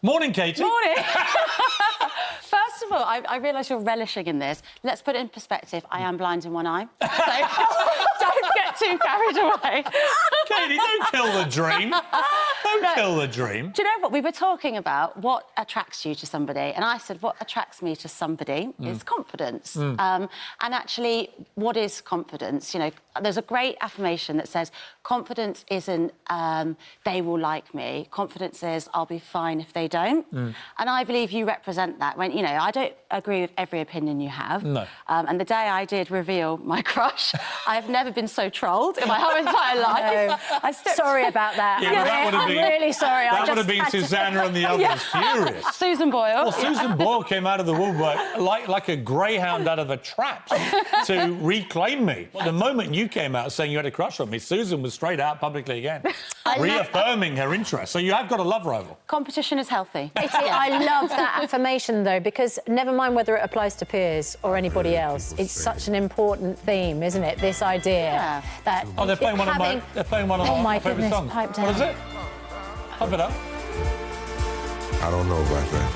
Morning, Katie. Morning. First of all, I realise you're relishing in this. Let's put it in perspective. I am blind in one eye. So don't get too carried away. Katie, don't kill the dream. Don't kill the dream. Do you know what? We were talking about what attracts you to somebody. And I said, what attracts me to somebody is confidence. And actually, what is confidence? You know, there's a great affirmation that says, confidence isn't they will like me. Confidence is I'll be fine if they don't. And I believe you represent that. When, you know, I don't agree with every opinion you have. No. And the day I did reveal my crush, I've never been so trolled in my whole entire life. Sorry about that. Yeah, well, that would have been, I'm really sorry. That would have been Susanna and the others furious. Susan Boyle. Well, Susan Boyle came out of the woodwork like a greyhound out of a trap to reclaim me. The moment you came out saying you had a crush on me, Susan was straight out publicly again, reaffirming her interest. So you have got a love rival. Competition is healthy. I love that affirmation, though, because never mind whether it applies to Piers or anybody else, it's such an important theme, isn't it? This idea that... Oh, they're playing one of my favourite songs. Pipe down. What is it? Pump it up. I don't know about that.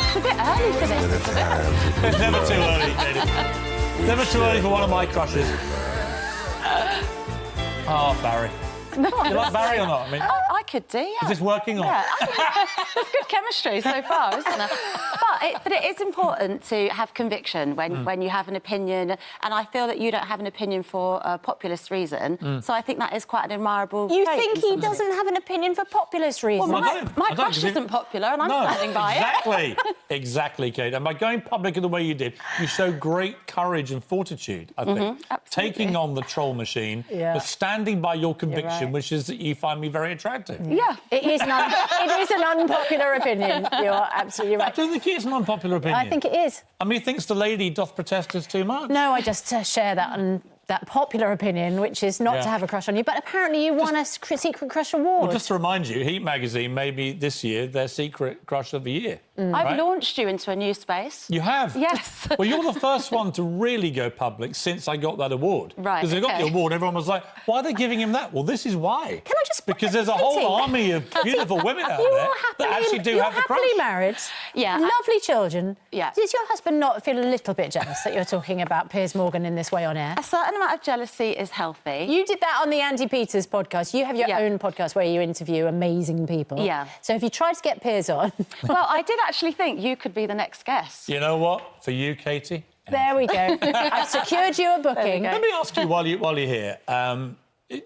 It's a bit early for this, isn't it? It's never too early, Katie. Never too early for one of my crushes. Oh, Barry. You like Barry or not? I mean, I could do, yeah. is this working or? Yeah, there's good chemistry so far, isn't there? But it is important to have conviction when you have an opinion, and I feel that you don't have an opinion for a populist reason, so I think that is quite an admirable You trait think he doesn't have an opinion for populist reasons? Well, my crush isn't popular, and I'm standing by it. Exactly, Kate. And by going public in the way you did, you show great courage and fortitude, I think. Taking on the troll machine, but standing by your conviction, which is that you find me very attractive. Yeah. It is an unpopular opinion. You're absolutely right. I don't think it's an unpopular opinion. I think it is. I mean, he thinks the lady doth protest us too much. No, I just share that popular opinion, which is not to have a crush on you. But apparently you won a secret crush award. Well, just to remind you, Heat magazine may be this year their secret crush of the year. I've launched you into a new space. You have? Yes. Well, you're the first one to really go public since I got that award. Right, Because I got the award, everyone was like, why are they giving him that? Well, this is why. Can I just... Because there's a whole army of beautiful women out there that actually do have the crush. You're happily married. Yeah. Lovely children. Yeah. Does your husband not feel a little bit jealous that you're talking about Piers Morgan in this way on air? A certain amount of jealousy is healthy. You did that on the Andi Peters podcast. You have your own podcast where you interview amazing people. Yeah. So if you tried to get Piers on... Well, I did actually think you could be the next guest. You know what? For you, Katie... There we go. I've secured you a booking. Let me ask you while you're here.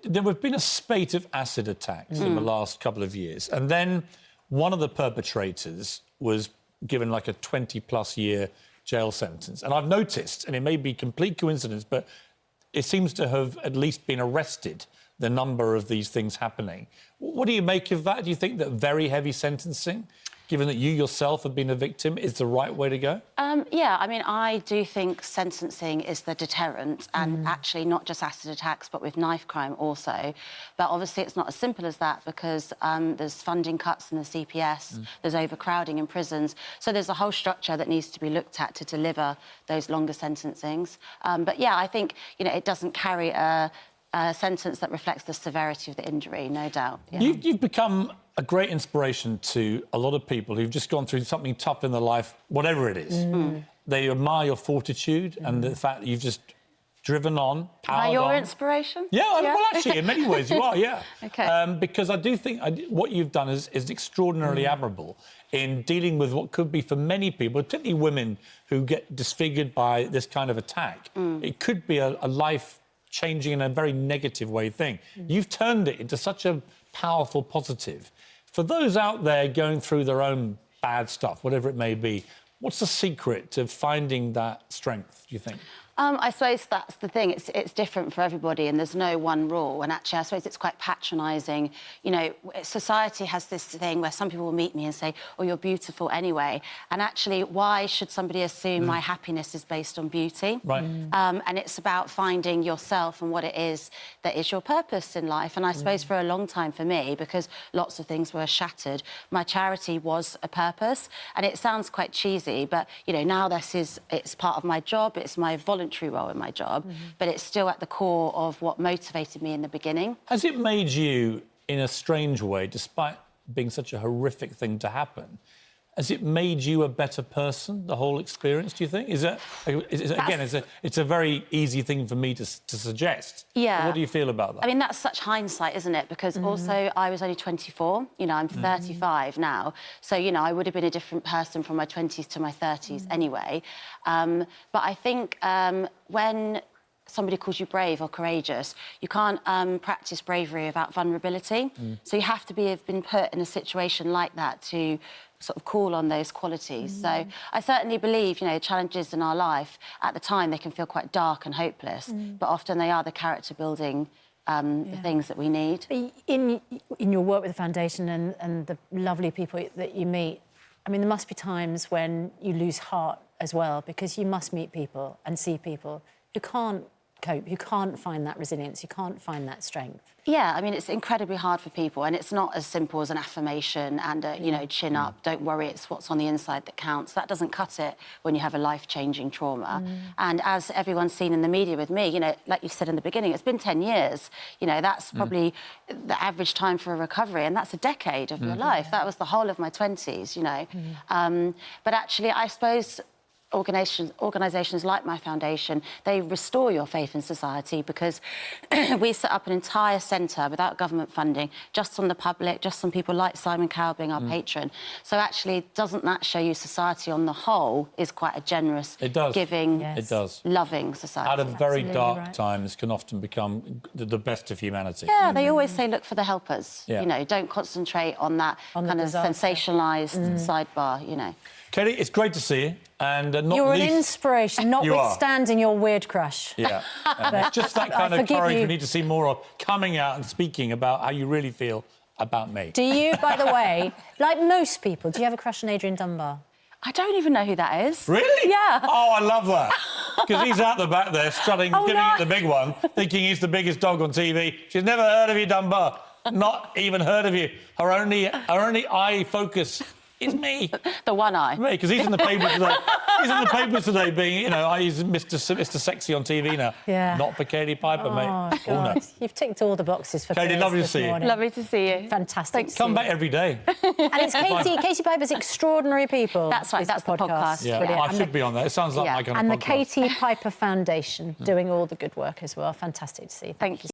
There have been a spate of acid attacks in the last couple of years, and then one of the perpetrators was given like a 20-plus year jail sentence. And I've noticed, and it may be complete coincidence, but it seems to have at least been arrested, the number of these things happening. What do you make of that? Do you think that very heavy sentencing, given that you yourself have been a victim, is the right way to go? Yeah, I mean, I do think sentencing is the deterrent, and actually not just acid attacks, but with knife crime also. But obviously it's not as simple as that, because there's funding cuts in the CPS, there's overcrowding in prisons, so there's a whole structure that needs to be looked at to deliver those longer sentencings. But yeah, I think, you know, it doesn't carry a sentence that reflects the severity of the injury, no doubt. Yeah. You've become a great inspiration to a lot of people who've just gone through something tough in their life, whatever it is. They admire your fortitude and the fact that you've just driven on, powered Are your on. inspiration? Yeah, well, actually, in many ways you are, yeah. OK. Because I do think what you've done is extraordinarily admirable in dealing with what could be, for many people, particularly women who get disfigured by this kind of attack, it could be a life-changing in a very negative way thing. You've turned it into such a powerful positive. For those out there going through their own bad stuff, whatever it may be, what's the secret to finding that strength, do you think? I suppose that's the thing. It's different for everybody, and there's no one rule. And actually, I suppose it's quite patronising. You know, society has this thing where some people will meet me and say, "Oh, you're beautiful anyway." And actually, why should somebody assume my happiness is based on beauty? Right. And it's about finding yourself and what it is that is your purpose in life. And I suppose for a long time for me, because lots of things were shattered, my charity was a purpose. And it sounds quite cheesy, but you know, now it's part of my job. It's my voluntary role in my job, but it's still at the core of what motivated me in the beginning. Has it made you, in a strange way, despite being such a horrific thing to happen. Has it made you a better person, the whole experience, do you think? It's a very easy thing for me to suggest. Yeah. What do you feel about that? I mean, that's such hindsight, isn't it? Because also I was only 24, you know, I'm 35 now. So, you know, I would have been a different person from my 20s to my 30s anyway. But I think when somebody calls you brave or courageous, you can't practice bravery without vulnerability. So you have to have been put in a situation like that to sort of call on those qualities. So I certainly believe, you know, challenges in our life, at the time, they can feel quite dark and hopeless, but often they are the character-building the things that we need. In your work with the foundation and the lovely people that you meet, I mean, there must be times when you lose heart as well, because you must meet people and see people who can't cope, you can't find that resilience, you can't find that strength. Yeah, I mean, it's incredibly hard for people, and it's not as simple as an affirmation and a, you know, chin up, don't worry, it's what's on the inside that counts. That doesn't cut it when you have a life-changing trauma. And as everyone's seen in the media with me, you know, like you said in the beginning, it's been 10 years. You know, that's probably the average time for a recovery, and that's a decade of your life. That was the whole of my 20s, you know. But actually, I suppose organisations like my foundation, they restore your faith in society, because we set up an entire centre without government funding, just on the public, just on people like Simon Cowell being our patron. So actually, doesn't that show you society on the whole is quite a generous, giving, loving society? Out of very dark times can often become the best of humanity. Yeah, they always say look for the helpers. You know, don't concentrate on that kind of sensationalised sidebar, you know. Katie, it's great to see you. And not You're least, an inspiration, notwithstanding your weird crush. Yeah. It's just that kind of courage we need to see more of, coming out and speaking about how you really feel about me. Do you, by the way, like most people, do you have a crush on Adrian Dunbar? I don't even know who that is. Really? Yeah. Oh, I love that. Because he's out the back there, strutting, giving it the big one, thinking he's the biggest dog on TV. She's never heard of you, Dunbar. Not even heard of you. Her only eye focus is me. The one eye. Me, because he's in the papers today. He's in the papers today being, you know, he's Mr. Sexy on TV now. Yeah. Not for Katie Piper, mate. God. Oh, no. You've ticked all the boxes for Katie, Piers lovely to this see you. morning. Lovely to see you. Fantastic. Come back every day. And it's Katie Piper's Extraordinary People. That's right, that's the podcast. Yeah, Brilliant. I should be on that. It sounds like my kind of podcast. And the Katie Piper Foundation doing all the good work as well. Fantastic to see. Thank you.